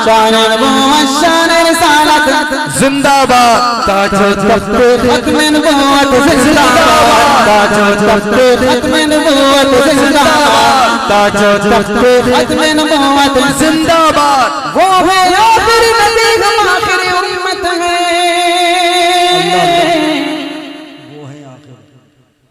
शान नबूवत शान रिसालत जिंदाबाद। ताजो तख्ते खत्म नबूवत जिंदाबाद, ताजो तख्ते खत्म नबूवत जिंदाबाद, ताजो तख्ते खत्म नबूवत जिंदाबाद। वो है आखिरी नबी, हम आखिरी उम्मत है।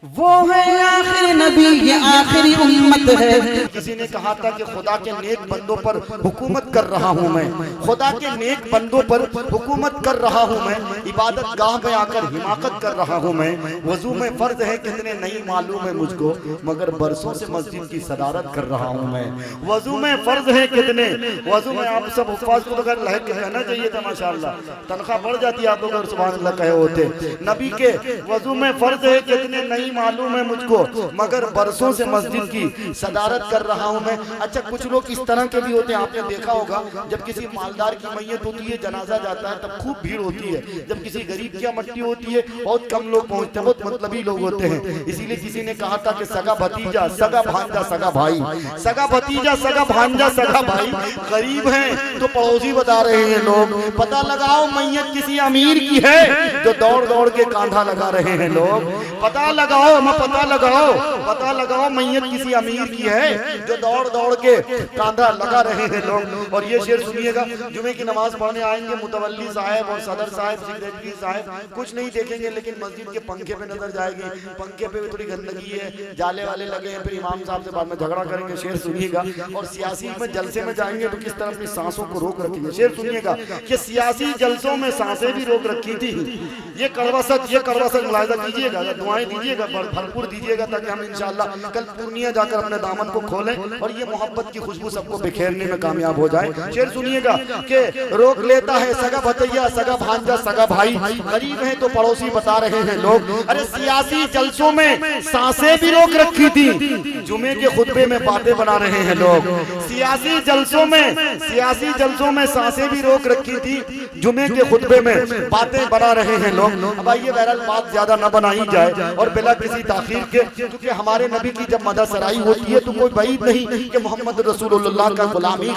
वो है आखिरी नबी, ये आखिरी उम्मत है। किसी ने कहा था कि खुदा के नेक बंदों पर हुकूमत कर रहा हूँ मैं, खुदा के नेक बंदों पर हुकूमत कर ररहा हूँ मैं, इबादत गाह में आकर हिमाकत कर रहा हूँ मैं। वजू में फर्ज है कितने नहीं मालूम है मुझको, मगर बरसों से मस्जिद की सदारत कर रहा हूँ मैं। वजू में फर्ज है कितने, वजू में आप सब हुफ्फाज को तो अगर लहक के कहना चाहिए था माशाअल्लाह, तनख्वाह बढ़ जाती है आप लोग अगर सुभान अल्लाह कहे होते। नबी के वजू में फर्ज है कितने नहीं मालूम है मुझको, मगर बरसों से मस्जिद की सदारत कर रहा हूं मैं। अच्छा, कुछ लोग इस तरह के भी होते हैं, आपने देखा होगा जब किसी मालदार की मैयत होती है, जनाजा जाता है, तब खूब भीड़ होती है। जब किसी गरीब की मट्टी होती है, बहुत कम लोग पहुंचते हैं, बहुत मतलबी लोग होते हैं। इसीलिए किसी ने कहा था कि सगा भतीजा, सगा भांजा, सगा भाई, सगा भतीजा, सगा भांजा, सगा भाई। गरीब हैं तो पड़ोसी बता रहे हैं लोग, पता लगाओ मैयत किसी अमीर की है, जो दौड़ दौड़ के कांधा लगा रहे हैं लोग। पता लगाओ, पता लगाओ, पता लगाओ मैयत किसी अमीर की है, जो दौड़ दौड़ के कांधा लगा रहे हैं लोग। और ये शेर सुनिएगा, जुमे की नमाज पढ़ने आएंगे मुतवल्ली साहब और सदर साहब, सेक्रेटरी साहब कुछ नहीं देखेंगे, लेकिन मस्जिद के पंखे पे नजर जाएगी, पंखे पे भी थोड़ी गंदगी है, जाले वाले लगे हैं, फिर इमाम साहब से बाद में झगड़ा करेंगे। शेर सुनिएगा। और सियासी में जलसे में जाएंगे तो किस तरह अपनी सांसों को रोक रखेंगे। शेर सुनिएगा कि सियासी जलसों में सांसें भी रोक रखी थी। ये कड़वा सच, ये कड़वा सच मुलाहिजा कीजिएगा, दुआएं दीजिएगा, भरपूर दीजिएगा, ताकि हम इंशाअल्लाह कल पूर्णिया जाकर अपने दामन को खोलें और ये मोहब्बत की खुशबू सबको बिखेरने में कामयाब हो जाए। शेर सुनिएगा कि रोक लेता है सगा भतैया, सगा भांजा, सगा भाई, गरीब है तो पड़ोसी बता रहे हैं लोग। अरे सियासी जलसों में सांसें भी रोक रखी थी, जुमे के खुतबे में बातें बना रहे हैं लोग। सियासी जलसों में सांसें भी रोक रखी थी, जुमे के खुतबे में बातें बना रहे हैं लोग। अब आइए बहरहाल बात ज्यादा न बनाई जाए और बिला किसी ताखीर के, क्योंकि हमारे नबी की जब मदद सराई होती है तो कोई बात नहीं कि मोहम्मद रसूलुल्लाह का गुलामी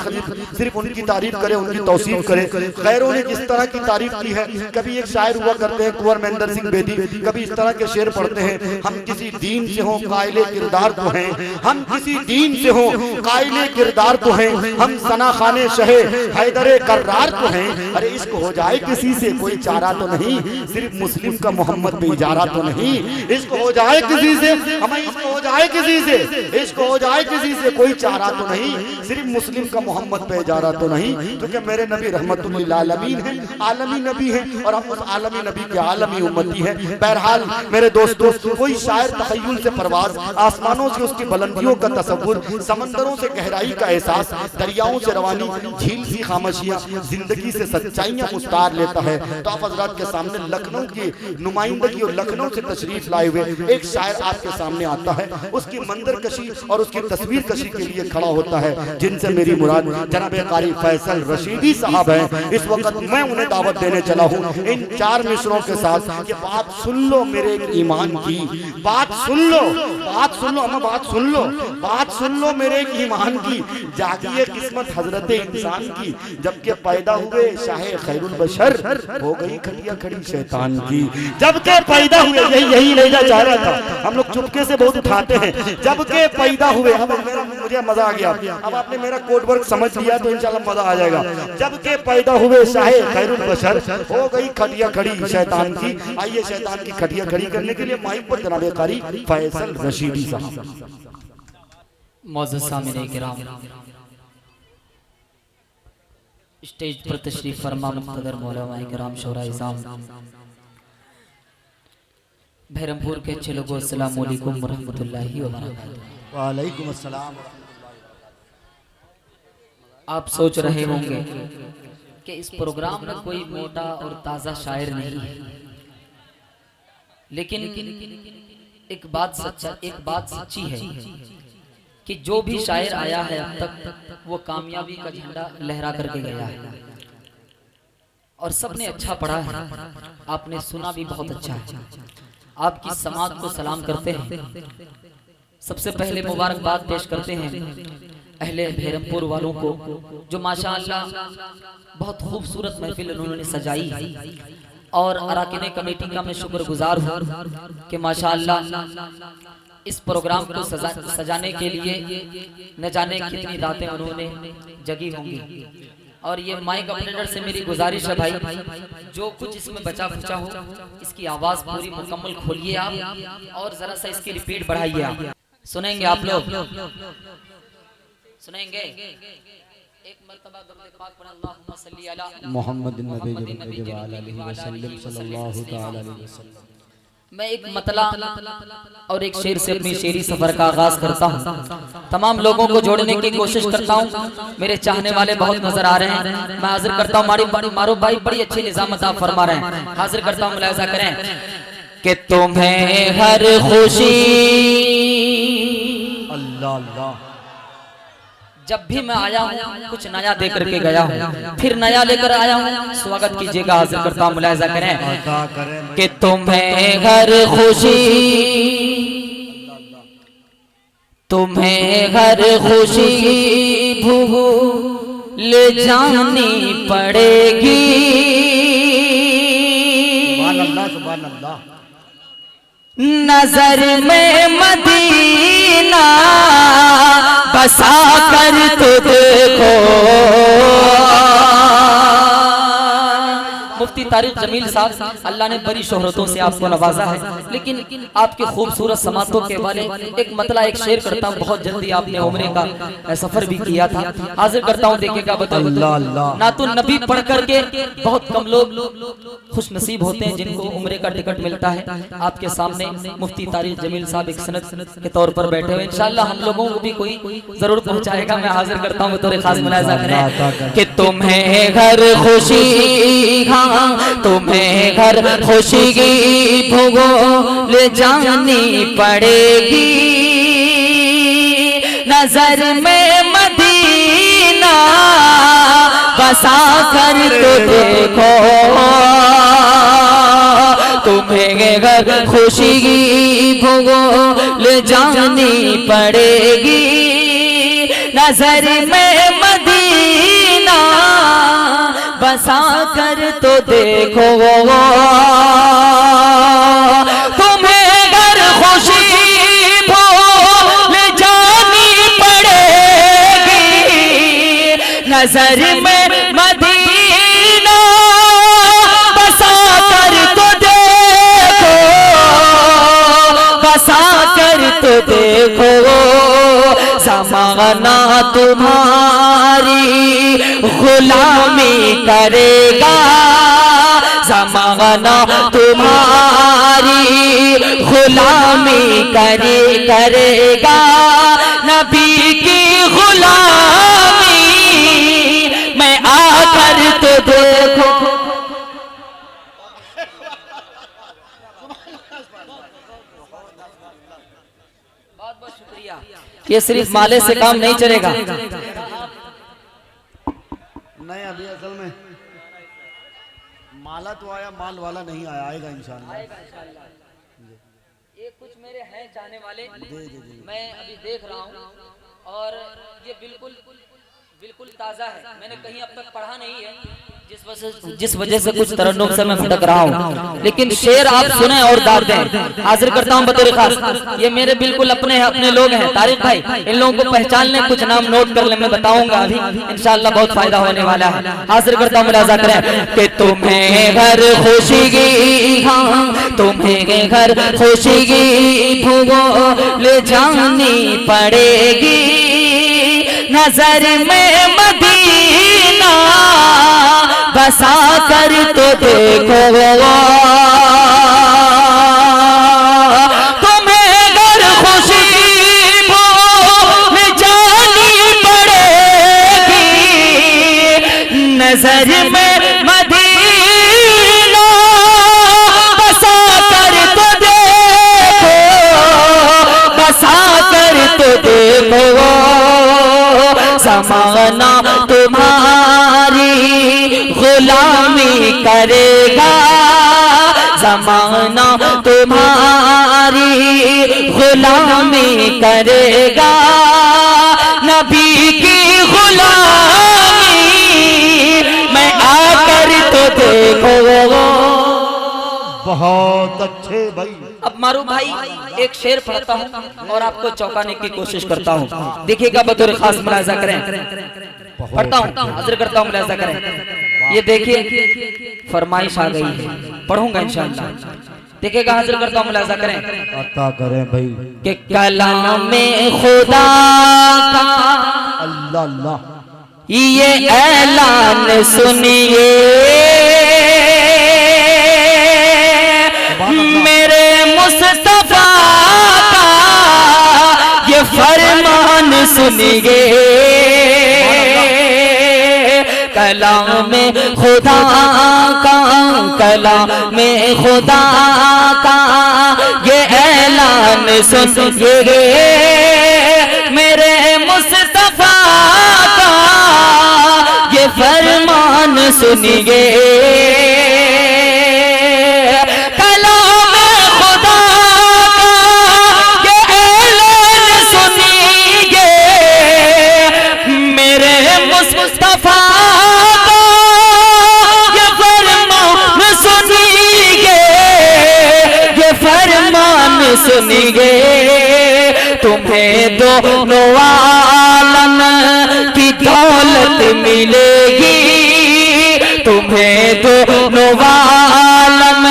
सिर्फ उनकी तारीफ करे, उनकी तौसीफ करे। गैरों ने जिस तरह की तारीफ की है, कभी एक शायर हुआ करते हैं कुंवर महेंद्र सिंह बेदी, कभी इस तरह के शेर पढ़ते हैं, हम किसी दीन से हो कायले किरदार तो हैं, हम किसी दीन से हो कायले किरदार तो हैं, हम सना खाने शहे हैदरे कर्रार तो हैं। अरे इश्क हो जाए किसी से कोई चारा तो नहीं, सिर्फ मुस्लिम का मोहम्मद पे इजारा तो नहीं। इश्क हो जाए किसी से, हमें इश्क हो जाए किसी से, इश्क हो जाए किसी से कोई चारा तो नहीं, सिर्फ मुस्लिम का मोहम्मद पे इजारा तो नहीं। क्योंकि मेरे नबी रहमतुल लिल आलमीन है, आलमी नबी है, और हम उस आलमी नबी के आलमी उम्मती है। बहरहाल मेरे दोस्तों, कोई शायर तखय्युल से परवाज, आसमानों से उसकी बुलंदियों का तसव्वुर, समंदरों से गहराई का एहसास, दरियाओं से रवानी, झील सी खामोशियां, जिंदगी से सच्चाइयां उतार लेता है। तो आप हजरात के सामने लखनऊ की नुमाइंदगी और लखनऊ से तशरीफ लाए हुए एक शायर आपके सामने आता है, उसकी मंजर कशी और उसकी तस्वीर कशी के लिए खड़ा होता है, जिनसे मेरी मुराद जनाब कारी फैसल रशीदी साहब हैं। इस वक्त मैं उन्हें दावत देने चला हूँ इन 4 मिसरों के साथ कि बात सुन लो मेरे ईमान की, बात सुन लो, बात सुन लो, हमें बात सुन लो, बात सुन लो मेरे ईमान की। जागिए किस्मत हजरत इंसान की, जबकि पैदा हुए शाहे खैरुल बशर, हो गई खटिया खड़ी शैतान की। जबकि पैदा हुए, यही लेना चाह रहा था, हम लोग चुपके से बहुत उठाते हैं। जबकि पैदा हुए, अब मुझे मजा आ गया, अब आपने मेरा कोड वर्क समझ लिया तो इंशाल्लाह मजा आ जाएगा। जबकि पैदा हुए शाहे खैरुल बशर, हो गई खटिया खड़ी शैतान की। आइए शैतान की खटिया खड़ी करने के लिए माइक पर जनाब कारी फैसल रशीदी साहब। मौजूद सामने किराम, स्टेज पर तशरीफ फरमा मुक़द्दर मौलाना किराम शोरा इज़ाम, बहरमपुर के अच्छे लोगों, अस्सलाम वालेकुम व रहमतुल्लाहि व बरकातहू। वालेकुम अस्सलाम। आप सोच रहे होंगे कि इस प्रोग्राम में कोई मोटा और ताज़ा शायर नहीं है, लेकिन एक बात सच्ची है कि जो भी शायर आया है अब तक वो कामयाबी का झंडा लहरा करके गया है, और सबने अच्छा पढ़ा है, आपने सुना भी बहुत अच्छा है। आपकी समात को सलाम करते हैं। सबसे पहले मुबारकबाद पेश करते हैं अहले बहरमपुर वालों को जो माशाअल्लाह बहुत खूबसूरत महफिल उन्होंने सजाई है, और अराकीन कमेटी का मैं शुक्रगुजार हूँ कि माशाअल्लाह इस प्रोग्राम को सजाने के लिए न जाने कितनी रातें उन्होंने जगी होंगी। और ये माइक ऑपरेटर से मेरी गुजारिश है भाई, जो कुछ इसमें बचा खुचा हो इसकी आवाज़ पूरी मुकम्मल खोलिए आप, और ज़रा सा इसकी रिपीट बढ़ाइए आप। सुनेंगे आप लोग? सुनेंगे? एक मर्तबा दरूद पाक पढ़, अल्लाहुम्मा सल्ली अला मोहम्मद मैं एक मतला और एक शेर से अपनी शेरी सफर का आगाज करता हूँ। तमाम लोगों को जोड़ने की कोशिश करता हूँ, मेरे चाहने वाले बहुत नजर आ रहे हैं। मैं हाजिर करता हूँ मारो भाई, बड़ी अच्छी निजामत आप फरमा रहे हैं। हाजिर करता हूँ, मुलाहिजा करें कि तुम्हें हर खुशी अल्लाह अल्लाह जब भी मैं आया हूँ कुछ नया दे करके गया हूँ, फिर नया लेकर आया हूँ, स्वागत कीजिएगा। हाजिर करता हूँ, मुलाहिजा करें कि तुम्हें हर खुशी, तुम्हें हर खुशी भूल जानी पड़ेगी। सुभान अल्लाह। नजर में मदीना बसा कर तो देखो। मुफ्ती तारिक जमील साहब, अल्लाह ने बड़ी शोहरतों से आपको नवाजा है, लेकिन आपके खूबसूरत समातों के वाले एक मतला एक शेर करता हूँ। बहुत जल्दी आपने उम्रे का सफर भी किया था, हाजिर करता हूँ, देखिएगा। बताओ ना तो नबी पढ़ करके बहुत कम लोग खुश नसीब होते हैं जिनको उम्रे का टिकट मिलता है। आपके सामने मुफ्ती तारिक जमील साहब एक सनद के तौर पर बैठे हुए, इंशाअल्लाह हम लोगों को भी कोई जरूर पहुंचाएगा। मैं हाजिर करता हूँ बतौर खास, मुलाहिजा करें कि तुम्हें हर खुशी, तुम्हें घर खुशी की भूगोल जानी पड़ेगी। नजर में मदीना बसा कर तो देखो। तुम्हें घर खुशी की भूगोल जानी पड़ेगी। नजर में मदीना बसा कर तो देखो। तुम्हें घर खुशी भूल जानी पड़ेगी। नजर में मदीना बसा कर तो देखो, बसा कर तो देखो। ज़माना तुम्हारी गुलामी करेगा, ज़माना तुम्हारी गुलामी करेगा। नबी की गुलामी मैं आकर तो देखो। बहुत बहुत शुक्रिया। ये सिर्फ माले से काम नहीं चलेगा। नहीं, अभी असल में माला तो आया, माल वाला नहीं आया, आएगा इंशाअल्लाह। ये कुछ मेरे हैं चाहने वाले, मैं अभी देख रहा हूँ, और ये बिल्कुल बिल्कुल ताज़ा है, मैंने कहीं अब तक पढ़ा नहीं है, जिस वजह से कुछ तरन्नुम से मैं भटक रहा हूँ। लेकिन शेर आप सुने और दाद दें। हाजिर करता हूँ बतौर खास, ये मेरे बिल्कुल अपने लोग हैं। तारिक भाई, इन लोगों को पहचान लें, कुछ नाम नोट कर लें, मैं बताऊंगा अभी इंशाअल्लाह, बहुत फायदा होने वाला है। हाजिर करता हूँ, मुलाहिजा करें कि तुम्हें घर खुशी की, हाँ तुम्हें घर खुशी की भूगोल जानी पड़ेगी। नजर में मदीना बसा कर तो देखो। तुम्हें घर खुशी भूल जानी पड़ेगी। नजर में मदीना बसा कर तो देखो, बसा कर तो देखो। ज़माना तुम्हारी गुलामी करेगा, ज़माना तुम्हारी गुलामी करेगा। नबी बहुत अच्छे भाई। अब मारू भाई एक शेर पढ़ता हूँ और आपको चौंकाने की कोशिश करता हूँ, देखिएगा बतौर खास मुलाजा करें। पढ़ता हूँ, हाजिर करता हूँ, मुलाजा करें। ये देखिए फरमाइश आ गई है, पढ़ूंगा इंशाअल्लाह। देखिएगा, हाजिर करता हूँ, मुलाजा करें। अता करें भाई कि कलाम में खुदा का अल्लाह अल्लाह ये ऐलान सुनिए, मेरे मुस्तफा का ये फरमान सुनिए। कलाम में खुदा का, कलाम में खुदा का ये ऐलान सुनिए, मेरे मुस्तफा का ये फरमान सुनिए। कलाम खुदा का ये ऐलान सुनिए, मेरे मुस्तफा का ये फरमान सुनिए, ये फरमान सुनिए। तुम्हें दोनों आलम की दौलत मिलेगी, तुम्हें दोनों आलम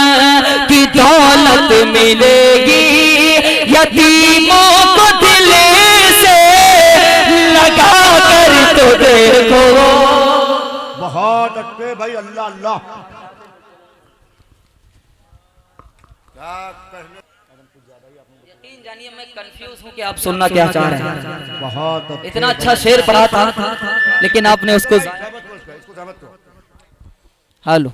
की दौलत मिलेगी। यतीमों को दिल से लगा कर तो देखो। बहुत अच्छे भाई, अल्लाह अल्लाह। यकीन जानिए मैं कंफ्यूज हूँ कि आप सुनना क्या चाह रहे हैं। बहुत अच्छे। इतना अच्छा शेर पढ़ा था लेकिन आपने उसको हेलो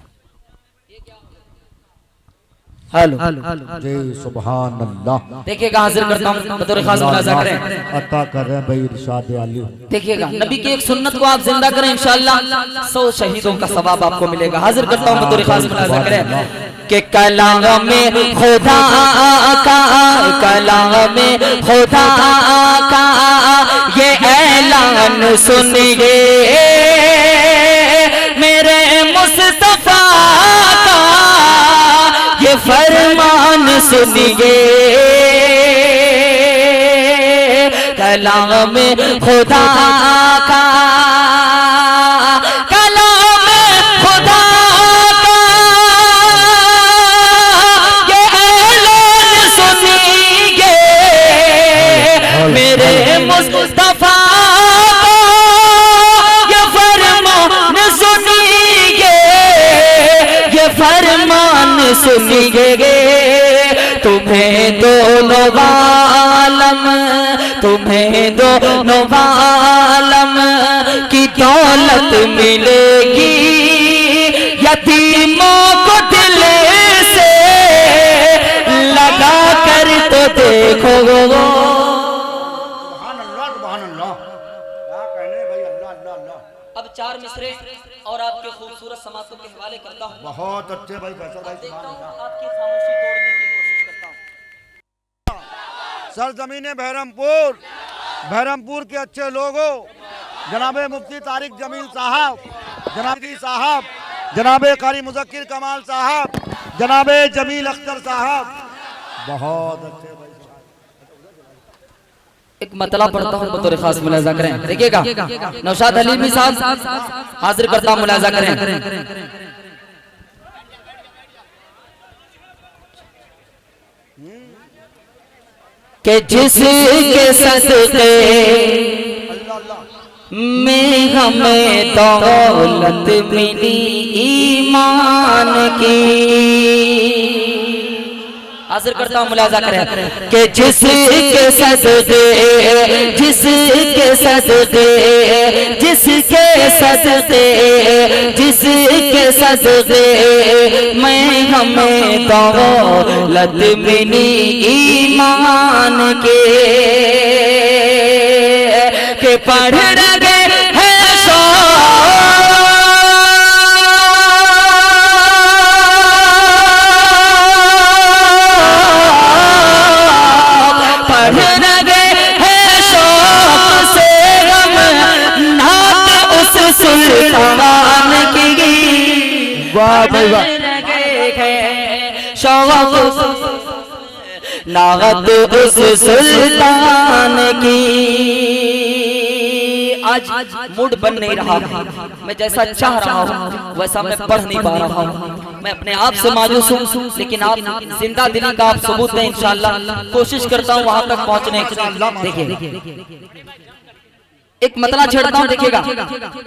हेलो जी सुभान अल्लाह। देखिएगा, हाजिर करता हूँ, बतौर खास मुलाजा करें। अता करें भाई इरशाद आली। देखिएगा, नबी की एक सुन्नत को आप जिंदा करें, इंशाअल्लाह 100 शहीदों का सवाब आपको मिलेगा। हाजिर करता हूँ, बतौर खास मुलाजा करें कि कलाम में खुदा का, कलाम में खुदा का ये ऐलान सुनिए, मेरे मुस्तफा का ये फरमान सुनिए। कलाम में खुदा का, कलाम में खुदा का ये ऐलान सुनिए, मेरे मुस्तफा का ये फरमान सुनिए, ये फरमान सुनिए। तुम्हें दोनों आलम, तुम्हें दोनों आलम की दौलत मिलेगी। यतीमों को दिल से लगा कर तो देखो। सुभान अल्लाह सुभान अल्लाह। क्या कहने भाई, अल्लाह अल्लाह अल्लाह। अब 4 मिसरे और आपके खूबसूरत समातों के हवाले करता हूँ। बहुत अच्छे भाई फैसल भाई, देखता सुभान हूँ अल्लाह। आपकी खामोशी तोड़ने की कोशिश करता हूँ। सरजमीन बहरमपुर, बहरमपुर के अच्छे लोगों, जनाबे मुफ्ती तारिक जमील साहब, जनाबी साहब, जनाबे कारी मुज़क्किर कमाल साहब, जनाबे जमील अख्तर साहब, बहुत अच्छे भाई। एक मतला पढ़ता हूँ, बतौर खास मुलाजा करें। देखिएगा, नौशाद हलीमी साहब हाजिर करता हूँ, मुलाजा करें। कि जिसके सदक़े में हमें दौलत मिली ईमान की। हाजिर करता हूँ, मुलाजा करें कि जिसके सदक़े, जिसके सदक़े, जिसके सदक़े, जिसके सदक़े में हमें दौलत मिली ईमान के पढ़ रहे हैं पढ़ रहे हैं शौक से हम नात उस सुल्तान की। वाह भाई वाह। शौक नागत उस सुल्तान की। आज मूड बन नहीं रहा, मैं जैसा चाह रहा हूँ वैसा मैं पढ़ नहीं पा रहा हूँ। मैं अपने आप से मायूस हूँ, लेकिन आप जिंदा दिली का आप सबूत दें इंशाअल्लाह। कोशिश करता हूँ वहां तक पहुंचने की। देखिए एक मतला छेड़ता हूँ, देखिएगा।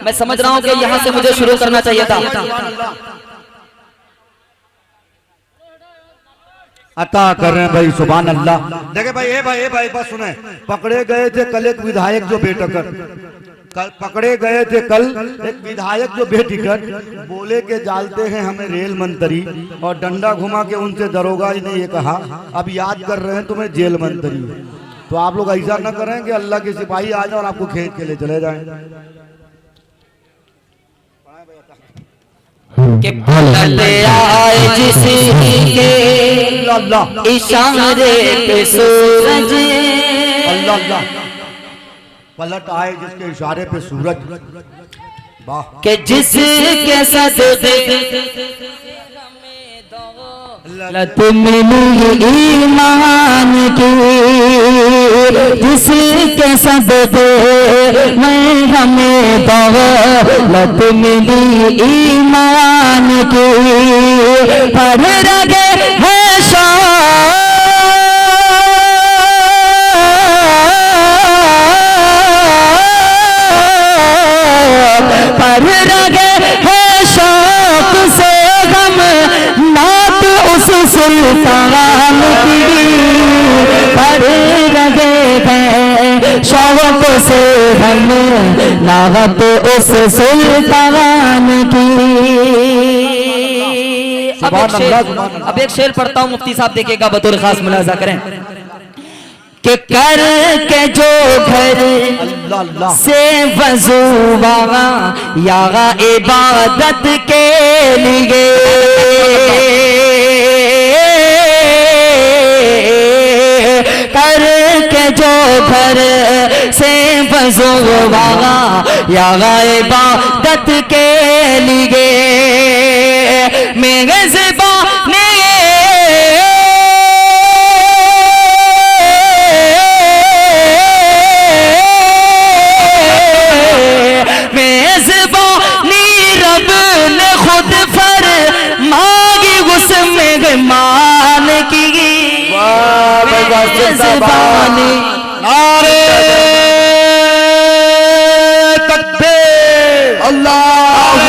मैं समझ रहा हूँ कि यहाँ से मुझे शुरू करना चाहिए था। अता कर रहे हैं भाई, सुभान अल्लाह। देखे भाई, ए भाई बस सुने। पकड़े गए थे कल एक विधायक जो बेटकर, कल पकड़े गए थे कल एक विधायक जो बेटिकर, बोले के जालते हैं हमें रेल मंत्री, और डंडा घुमा के उनसे दरोगा जी ने ये कहा अब याद कर रहे हैं तुम्हें जेल मंत्री। तो आप लोग ऐसा न करें कि अल्लाह के सिपाही आ जाए और आपको खींच के ले चले जाएं। कि पलट आए जिसके इशारे पे सूरज, अल्लाह अल्लाह, पलट आए जिसके इशारे पे सूरज। वाह। कि जिसके सदके मिली ईमान की, जिसके सदके मैं हमें दौलत मिली ईमान की। पढ़ रगे है पढ़ रगे है शौक से गम नात उस सुल्तान की। पढ़ रगे है शौक से गम नात उस सुल्तान की। अब एक शेर पढ़ता हूँ मुफ्ती साहब, देखिएगा बतौर खास मुलाजा करें। कि कर के जो घर से वज़ूवा या इबादत के लिए, कर के जो घर से वज़ूवा या इबादत के लिए, मेरे ज़बान मान की ज़बानी। नारे तकबीर, अल्लाहु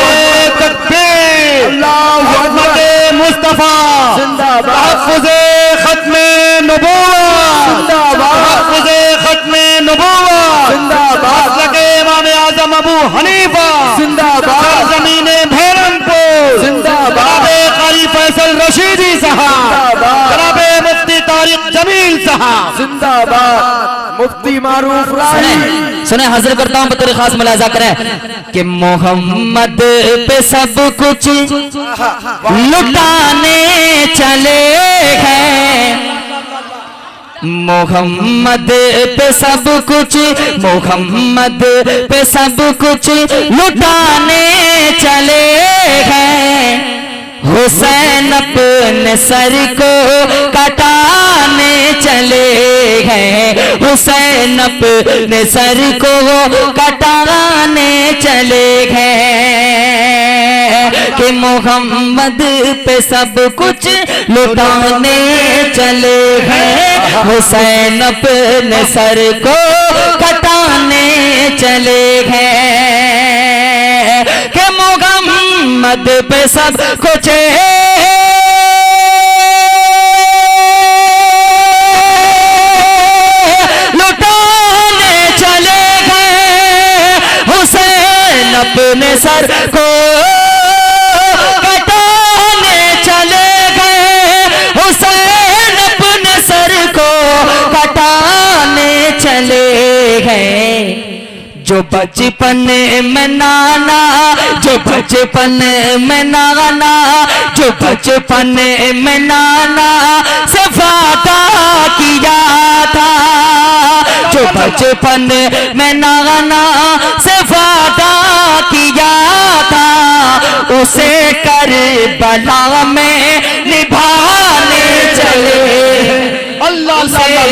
तकबीर, अल्लाहु अकबर। मुस्तफा जिंदाबाद। तहफ़्फ़ुज़े ख़त्मे नबुव्वत जिंदाबाद। तहफ़्फ़ुज़े ख़त्मे नबुव्वत जिंदाबाद। लगे इमाम आज़म अबू हनीफा जिंदाबाद। ज़मीने भैरमपुर जिंदाबाद। कारी फैसल रशीदी साहब जनाबे मुफ्ती तारिक जमील साहब जिंदाबाद। मुफ्ती मारूफ राही। सुने हाजिर करता हूँ बतौर खास मुलाजा करें कि मोहम्मद पे सब कुछ लुटाने चले हैं। मोहम्मद पे सब कुछ, मोहम्मद पे सब कुछ लुटाने चले हैं। हुसैन अपने सर को कटाने चले हैं। हुसैन अपने सर को कटाने चले हैं। कि मोहम्मद पे सब कुछ लुटाने चले हैं। हुसैन अपने सर को कटाने चले हैं। कि मोहम्मद पे सब कुछ लुटाने चले गए। हुसैन अपने सर को कटाने चले गए। हुसैन अपने सर को कटाने चले गए। जो बचपन में नाना, जो बचपन में नाना, जो बचपन में नाना से वादा किया था, जो बचपन में नाना से वादा किया था, उसे करबला में निभाने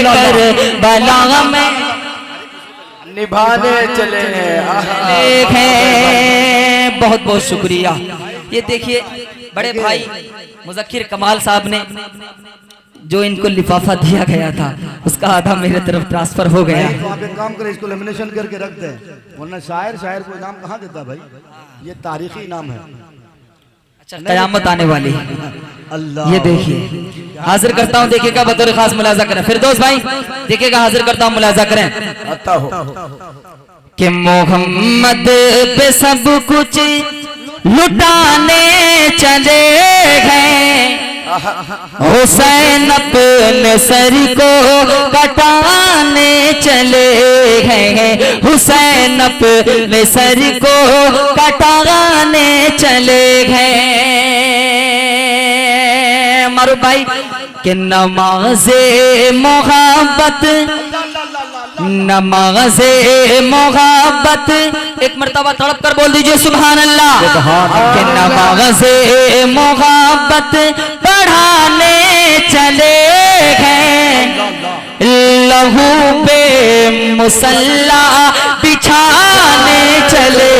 कर बला में निभाने चले हैं। बहुत बहुत शुक्रिया। ये देखिए बड़े भाई मुज़क्किर कमाल साहब ने जो इनको लिफाफा दिया गया था उसका आधा मेरे तरफ ट्रांसफर हो गया। तो आप एक काम करें, इसको लेमिनेशन करके रख दें, वरना शायर को इनाम कहाँ देता भाई, ये तारीखी इनाम है। अच्छा कयामत आने वाली है। अल्लाह ये देखिए हाजिर करता हूँ, देखिएगा बतौर खास मुलाजा करें। फिरदौस भाई देखिएगा, हाजिर करता हूँ, मुलाजा करें आता हो कि मोहम्मद पे सब कुछ लुटाने चले गए, हुसैन अपने सर को कटाने चले गए, हुसैन अपने सर को कटाने चले गए। मारो भाई कि नमाज़े मोहब्बत, नमाज़े मोहब्बत, एक मर्तबा तड़प कर बोल दीजिए सुभान अल्लाह। कि नमाज़े मोहब्बत बढ़ाने चले गए, लहू पे मुसल्ला बिछाने चले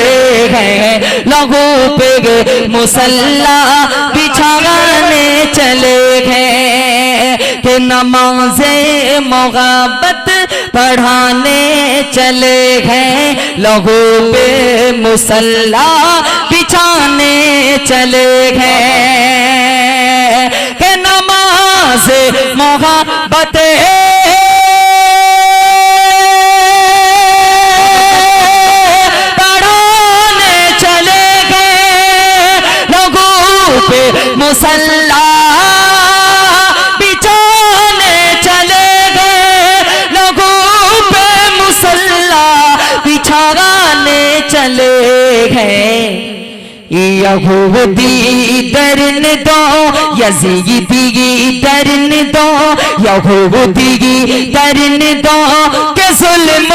गए, लहू पे मुसल्ला बिछाने चले गए। कि नमाज़े मोहब्बत पढ़ाने चले गए, लहू पे मुसल्ला बिछाने चले गए। कि नमाज़ मोहब्बत पढ़ाने चले गए, लहू पे मुसल्ला बिछाने चले गए, लहू पे मुसल्ला बिछाने चले गए। यहूदी दरन दो, यज़ीदी दरन दो, यहूदी दरन दो के ज़ुल्म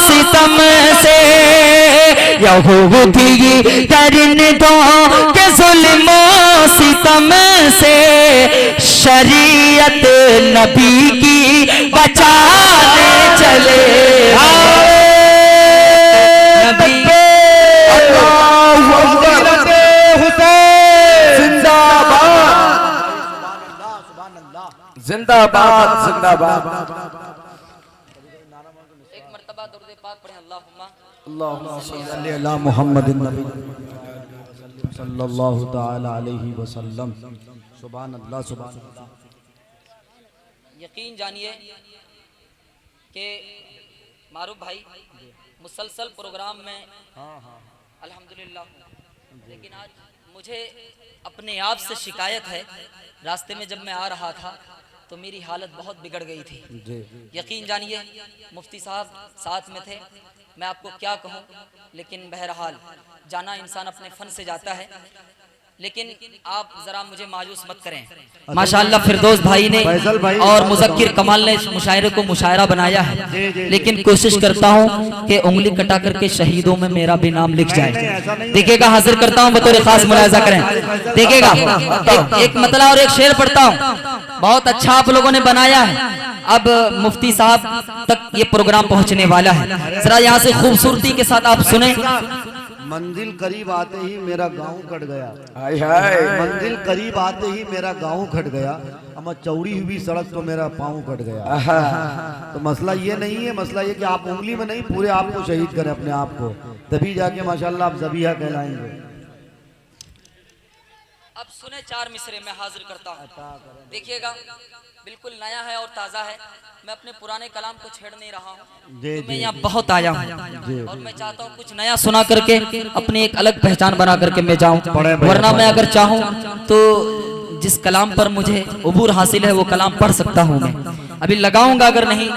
सितम से, यहूदी दरन दो के ज़ुल्म सितम से, शरीयत नबी की बचाने चले नबी। जिंदाबाद जिंदाबाद। एक मर्तबा दुरूद पाक पढ़ें, अल्लाहुम्मा सल्ली अला मुहम्मदिन नबी सल्लल्लाहु तआला अलैहि वसल्लम। सुभान अल्लाह सुभान अल्लाह। यकीन जानिए कि मारूफ भाई मुसलसल प्रोग्राम में अल्हम्दुलिल्लाह, लेकिन आज मुझे अपने आप से शिकायत है। रास्ते में जब मैं आ रहा था तो मेरी हालत बहुत बिगड़ गई थी। यकीन जानिए मुफ्ती साहब साथ में थे, मैं आपको क्या कहूँ, लेकिन बहरहाल जाना इंसान अपने फन से जाता है। लेकिन आप जरा मुझे मायूस मत करें। माशाअल्लाह फिरदौस भाई ने और मुज़क्किर कमाल ने मुशायरे को मुशायरा बनाया है, लेकिन कोशिश करता हूँ कि उंगली कटा करके शहीदों में मेरा भी नाम लिख जाए। देखिएगा हाजिर करता हूँ, बतौर खास मुलाजा करें। देखिएगा एक मतला और एक शेर पढ़ता हूँ, बहुत अच्छा आप लोगों ने बनाया है। अब मुफ्ती साहब तक ये प्रोग्राम पहुँचने वाला है, जरा यहाँ से खूबसूरती के साथ आप सुने। मंजिल करीब आते ही मेरा गांव कट गया, हाय हाय। मंजिल करीब आते ही मेरा गांव कट गया, अमा चौड़ी हुई सड़क तो मेरा पाँव कट गया। तो मसला ये नहीं है, मसला ये कि आप उंगली में नहीं पूरे आप को शहीद करें अपने आप को, तभी जाके माशाल्लाह आप ज़बीहा कहलाएंगे। अब सुने चार मिसरे में हाजिर करता हूँ, देखिएगा बिल्कुल नया है और ताज़ा है। मैं अपने पुराने कलाम को छेड़ नहीं रहा हूँ, तो मैं यहाँ बहुत आया हूँ और मैं चाहता हूँ कुछ नया सुना करके अपनी एक अलग पहचान बना करके मैं जाऊँ। वरना मैं अगर चाहूँ तो जिस कलाम पर मुझे उबूर हासिल है वो कलाम पढ़ सकता हूँ मैं, अभी लगाऊंगा। अगर नहीं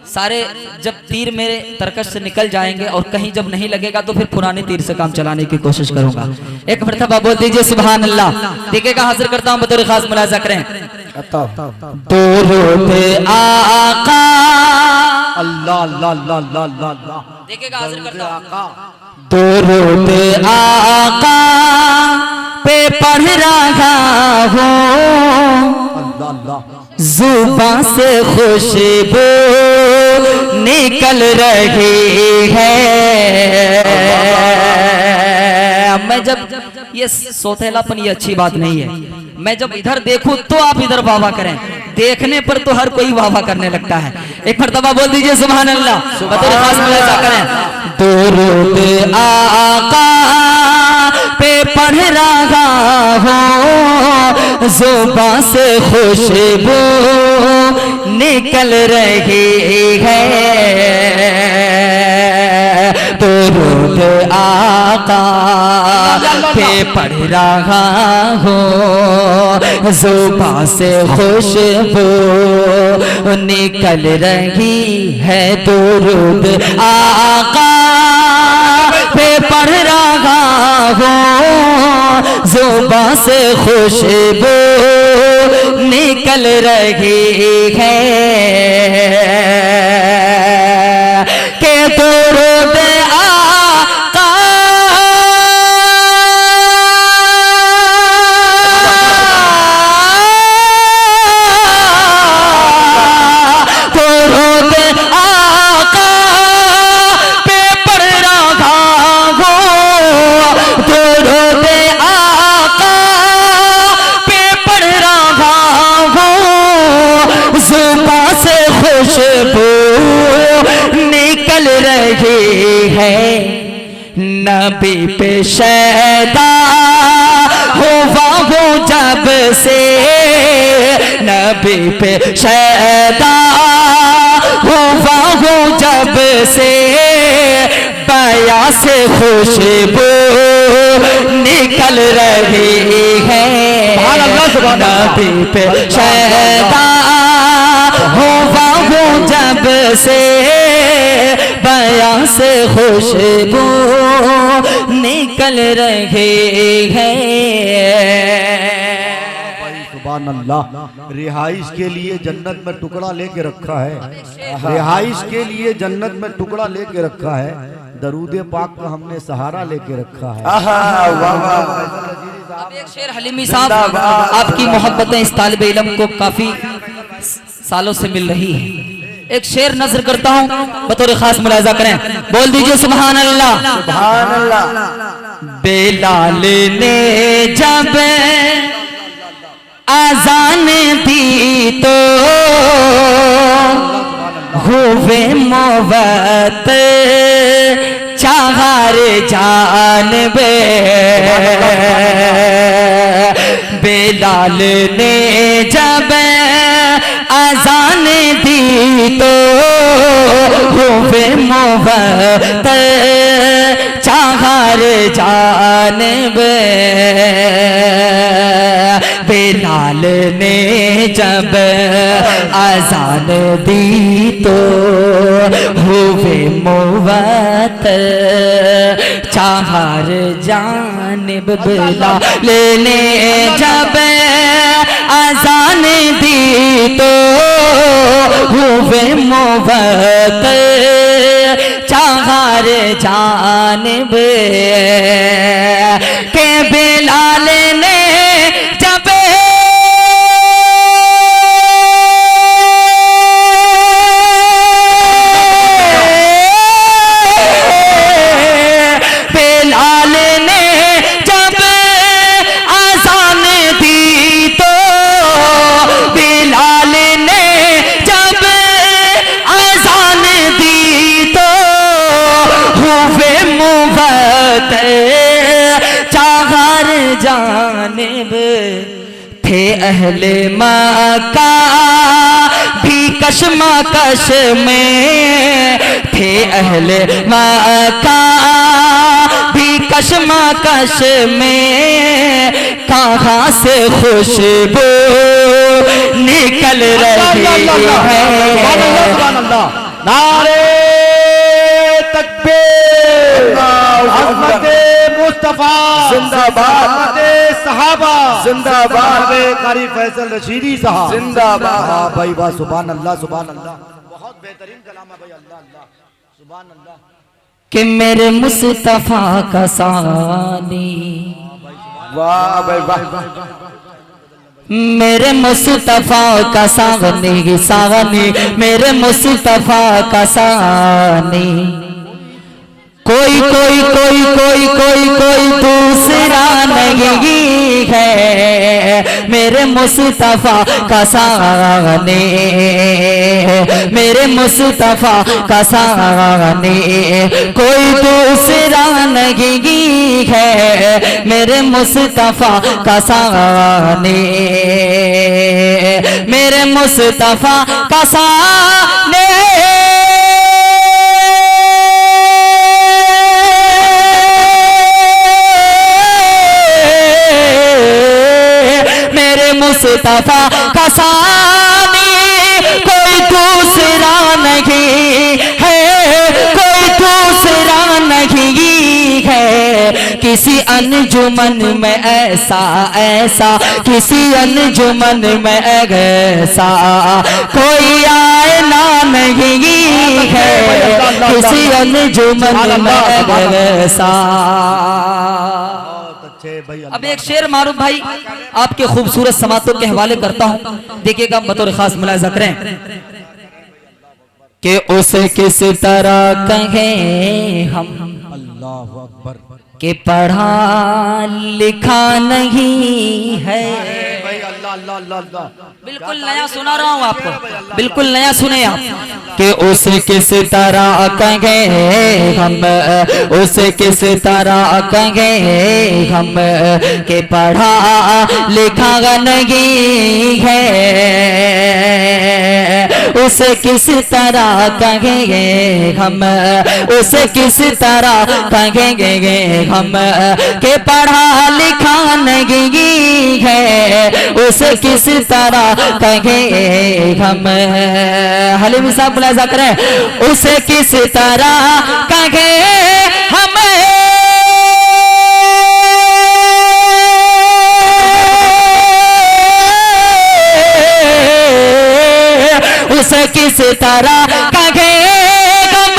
सारे जब तीर मेरे तरकश से निकल जाएंगे और कहीं जब नहीं लगेगा तो फिर पुराने तीर से काम चलाने की कोशिश करूंगा। एक मरतबा बोल दीजिए सुभान अल्लाह। देखिएगा हाजिर करता हूँ, बतौर खास मुलाजा करें। दुरूद आका, अल्लाह अल्लाह अल्लाह अल्लाह अल्लाह। देखिएगा हाजिर करता हूँ, दुरूद आका पे पढ़ रहा हूँ, अल्लाह अल्लाह। जुबां से खुशबू निकल रही है। मैं जब ये सोतेलापन ये अच्छी बात नहीं है। मैं जब इधर देखूं तो आप इधर वाह करें, देखने पर तो हर कोई वाह करने लगता है। एक मर्तबा बोल दीजिए सुभान अल्लाह, बतौर खास मुलाजा करें। दुरूद आका पे पढ़ रहा हूँ, जुबां से खुशबू निकल रही है। दुरूद आका पे पढ़ रहा हूँ, जुबां से खुशबू निकल रही है। दुरूद आका पे पढ़ रहा हूँ, जुबां से खुशबू निकल रही है। के दुरूद आका दुरूद आका पे पढ़ रहा हूँ, दुरूद आका पे पढ़ रहा हूँ, जुबां से खुशबू निकल रही है। नबी पे शैदा हुआ हूँ जब से, नबी पे शैदा हुआ हूँ जब से, बया से खुशबू निकल रही है। नबी पे शैदा हुआ हूँ जब से, बया से खुशबू निकल रही है। सुभान अल्लाह। रिहाइश के लिए जन्नत में टुकड़ा लेके रखा है, रिहाइश के लिए जन्नत में टुकड़ा लेके रखा है। दरूद पाक का हमने सहारा लेके रखा है। अब एक शेर हलीमी साहब, आपकी मोहब्बतें इस तालिब इल्म को काफी सालों से मिल रही है। एक शेर नजर करता हूँ, बतौर खास मुलाजा करें। बोल दीजिए सुभान अल्लाह। सुभान अल्लाह। बेलाल ने जब आजान दी तो हुए मोहब्बत चार जानबे। बेलाल ने जब आजान दी तो हुए मोहब्बत चार जानबे। बेलाल ने जब आजान दी तो हुए मोहब्बत चार जानिब। बेलाल ने जब आजान दी तो हुए मोहब्बत चार जानिब। के बेलाल ने जब बेलाल ने जब आजान दी तो, बेलाल ने जब आजान दी तो हुए मोहब्बत चार जानिब। थे अहले मक्का भी कशमकश में, थे अहले मक्का भी कशमकश में, कहाँ से खुशबू निकल रही है। नारे तकबीर, अज़मत मुस्तफा जिंदाबाद, सहाबा जिंदाबाद, कारी फैसल रशीदी साहब जिंदाबाद। वाह भाई वाह, सुभान अल्लाह सुभान अल्लाह। बहुत बेहतरीन कलाम है भाई, अल्लाह अल्लाह सुभान अल्लाह। कि मेरे मुस्तफा का सानी, वाह भाई वाह। मेरे मुस्तफा का सावनी सावनी, मेरे मुस्तफा का सावनी, कोई कोई कोई कोई कोई कोई दूसरा नहीं है मेरे मुस्तफा का सावनी, मेरे मुस्तफा का सावनी, कोई दूसरा नहीं है मेरे मुस्तफा का सावनी, मेरे मुस्तफा का सावनी, मुस्तफा का सानी, कोई दूसरा नहीं है, कोई दूसरा नहीं है, किसी अनजुमन में ऐसा ऐसा, किसी अनजुमन में ऐसा कोई आईना नहीं है, किसी अनजुमन में ऐसा। अब एक शेर मारूफ भाई आपके खूबसूरत समातों के हवाले करता हूं, देखिएगा बतौर खास मुलाहिजा करें कि उसे किस तरह कहें हम, अल्लाह अकबर, कि पढ़ा लिखा नहीं है। अल्लाह अल्लाह अल्लाह अल्लाह, बिल्कुल नया सुना रहा हूँ आपको, बिल्कुल नया सुने आप, कि उसे किस तरह कहें हम, उसे किस तरह कहें हम, कि पढ़ा लिखा नहीं है, उसे किस तरह कहेंगे हम, उसे किस तरह कहेंगे हम, कि पढ़ा लिखा नहीं है, उसे किस तरह कहेंगे हम। हलीम साहब मुलाहिजा करें, उसे किस तरह कहें हम, उसे किस तरह कहें हम,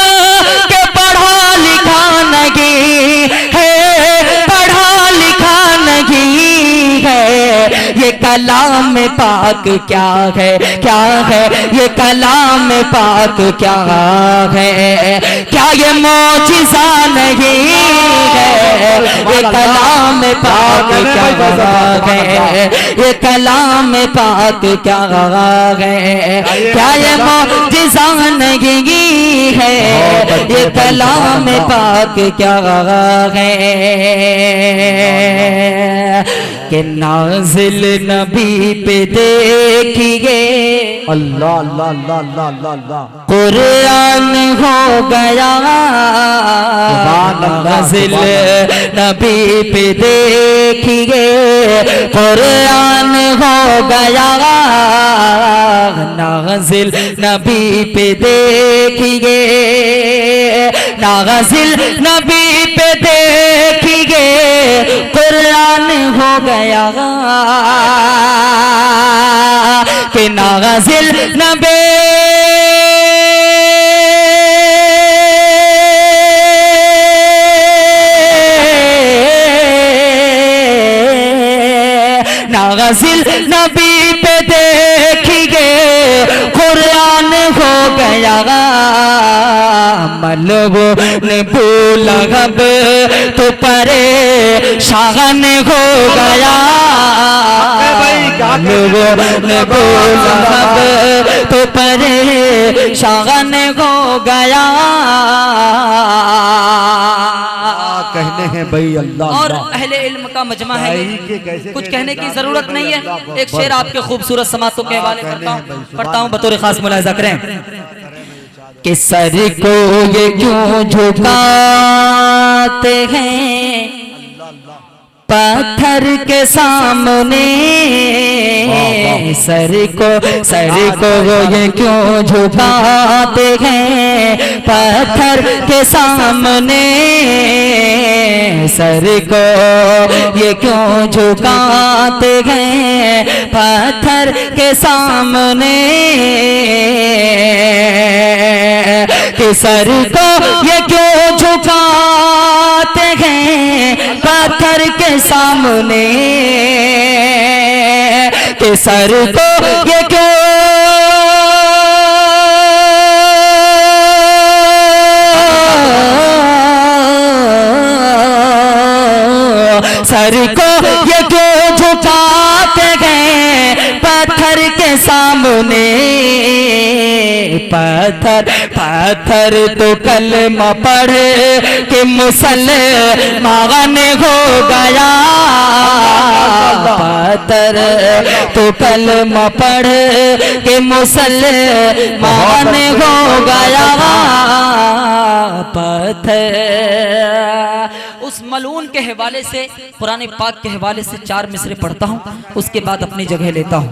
के पढ़ा लिखा नहीं है, पढ़ा लिखा नहीं है, ये कलाम पाक क्या है, क्या है ये कलाम पाक क्या है, क्या ये मौजिज़ा नहीं है, ये कलाम पाक क्या है, ये कलाम पाक क्या है, क्या ये मौजिज़ा नहीं है, ये कलाम पाक क्या है, कि नाज़िल नबी पे देखिए अल्लाह अल्लाह अल्लाह अल्लाह अल्लाह अल्लाह, कुरान हो गया, नाज़िल नबी पे देखिए कुरान हो गया, नाज़िल नबी पे देखिए, नाज़िल नबी पे देखिए कुरान हो गया, कि नाज़िल नबी नाज़िल नबी पे देखिए कुरान हो गया, मलबो ने बोला अब तो परेशान हो गया, मलबो ने बोला अब तो परेशान हो गया, कहने हैं भाई अल्लाह और अल्लाह। अहले इल्म का मजमा है, कुछ कहने की जरूरत नहीं है। एक शेर आपके खूबसूरत समातों के हवाले पढ़ता हूँ बतौर खास मुलाहिजा करें कि सर को ये क्यों झुकाते हैं पत्थर के सामने, सर को ये क्यों झुकाते हैं पत्थर के सामने, सर को ये क्यों झुकाते हैं पत्थर के सामने, कि सर को ये क्यों झुकाते हैं पत्थर के सामने, कि सर को ये क्यों सर को ये क्यों झुकाते गए पत्थर के सामने। पत्थर पत्थर तो कलमा पढ़ के मुसलमान हो गया। पत्थर तो कलमा पढ़ के मुसलमान हो गया। पत्थर उस मलून के हवाले से कुरान पाक के हवाले से 4 मिसरे पढ़ता हूँ, उसके बाद अपनी जगह लेता हूँ।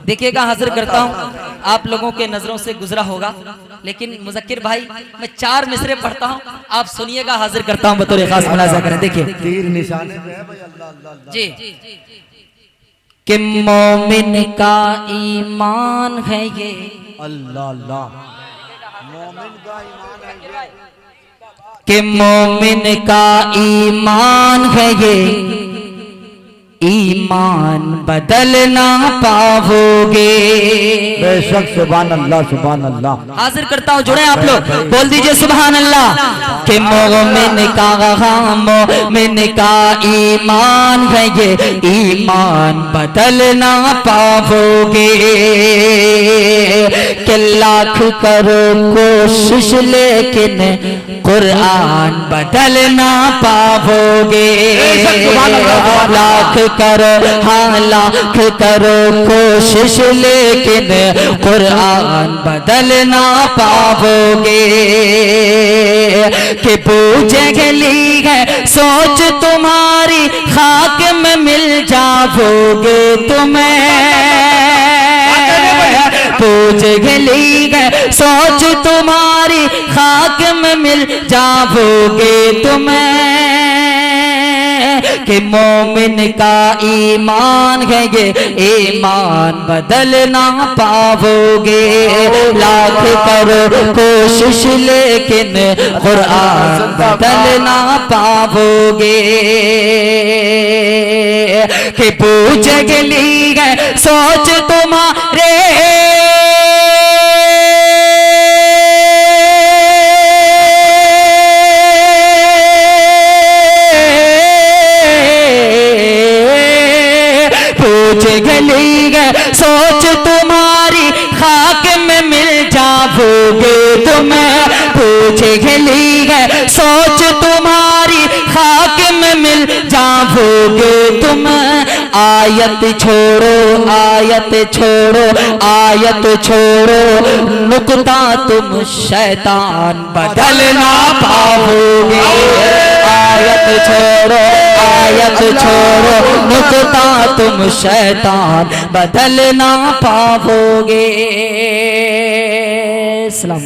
देखिएगा, हाजिर करता हूँ, आप लोगों के नजरों से गुजरा होगा, लेकिन मुज़क्किर भाई मैं 4 मिसरे पढ़ता हूँ, आप सुनिएगा, हाजिर करता हूँ, बतौर खास मुलाजा करें। देखिए तीर निशाने पे है भाई, अल्लाह अल्लाह अल्लाह। जी कि मोमिन का ईमान है ये, अल्लाह अल्लाह, मोमिन का ईमान है ये, कि मोमिन का ईमान है ये, ईमान बदल ना पाओगे। बेशक, सुभान अल्लाह सुभान अल्लाह। हाजिर करता हूँ, जुड़े आप लोग, बोल दीजिए सुभान अल्लाह। कि मोमिन का ईमान है ये, ईमान बदल ना पाओगे। कि लाख करो कोशिश लेकिन कुरान बदल ना पाओगे। लाख करो, हाँ लाख करो कोशिश लेकिन कुरान बदल ना पाओगे। कि पूछे गली है सोच तुम्हारी, खाक में मिल जाओगे तुम्हें। पूछ गली है सोच तुम्हारी, खाक में मिल जाओगे तुम्हें। कि मोमिन का ईमान है ये, ईमान बदल ना पाओगे। लाख करो कोशिश लेकिन कुरान बदल ना पाओगे। कि पूछ गली है सोच तुम्हारे, गली है सोच तुम्हारी, खाक में मिल जाओगे तुम्हें। पूछ गली है सोच तुम्हारी, खाक में मिल जाओगे तुम्हें। आयत छोड़ो, आयत छोड़ो, आयत छोड़ो नुक्ता तुम शैतान बदल ना पाओगे। आयत छोड़ो, आयत छोड़ो नुक्ता तुम शैतान बदल ना पाओगे। सलाम।